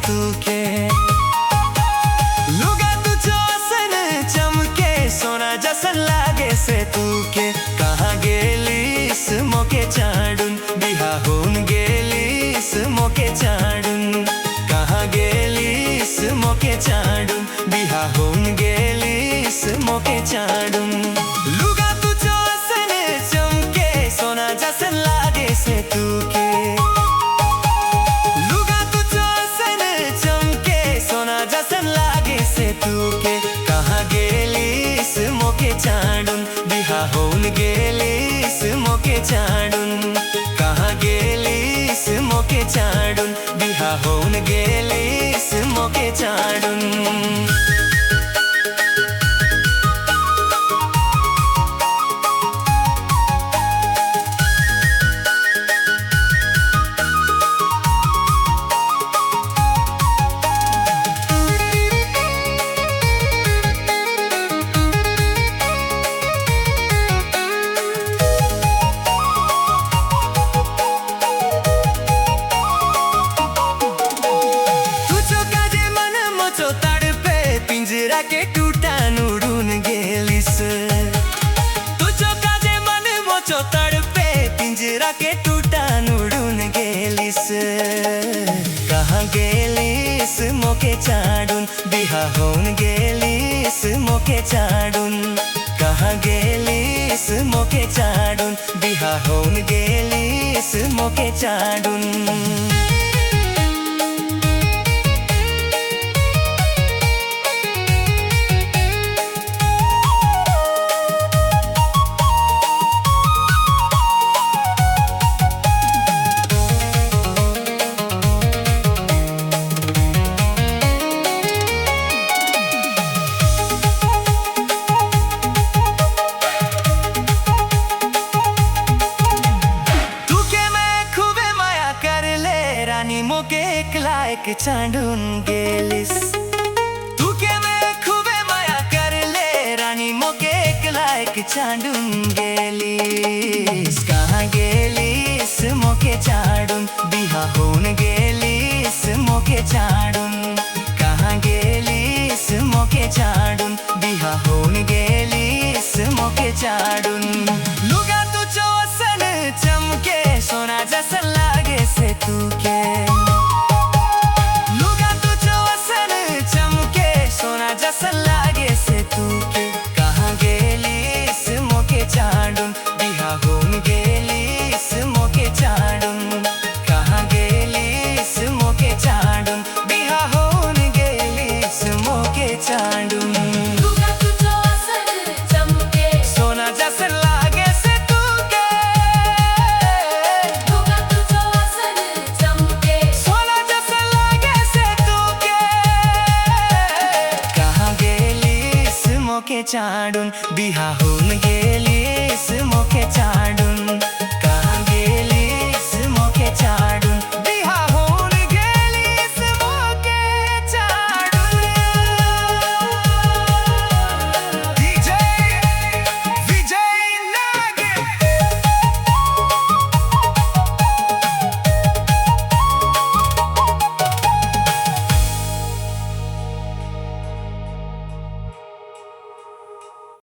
तू के लुगा तुझो सन चमके सोना जसन लागे से तू के कहाँ गेलीस मोके चाडून बिहा होऊन गेलीस मोके चाडून कहाँ गेलीस मोके चाडून बिहा होऊन गेलीस मोके चाडून लुगा तुझो सन चमके सोना जसन लागे से तू के लुगा तुझो सन चमके सोना जसन लागे से तू के कहाँ गेलीस मोके चाडून बिहा होऊन गेलीस मोके चाडून कहाँ गेलीस मोके चाडून बिहा होऊन गेलीस मोके चाडून पिंजरा के टूटान उडून गेलीस तुझो काजे मन मोचो तड़पे पिंजरा के टूटान उडून गेलीस कहाँ गेलीस मोके चाडून बिहा होऊन गेलीस मोके चाडून कहाँ गेलीस मोके चाडून बिहा होऊन गेलीस मोके चाडून रानी मोके एक चाडून गेलीस तू के मैं खूबे माया कर ले रानी मोके एक चाडून गेलीस कहाँ गेलीस मोके चाडून बिहा होऊन गेलीस मोके चाडून कहाँ गेलीस मोके चाडून बिहा होऊन गेलीस मोके चाडून लुगा तुझो सन चमके सोना जसन लागे से तू के लुगा तुझो सन चमके सोना जसन लागे से तू के कहाँ गेलीस मोके चाडून बिहा होऊन गेलीस मोके चाडून कहाँ गेलीस मोके चाडून बिहा होऊन गेलीस मोके चाडून सोना जसन लागे से तू के सोना जसन लागे से तू के कहाँ गेलीस मोके चाडून बिहा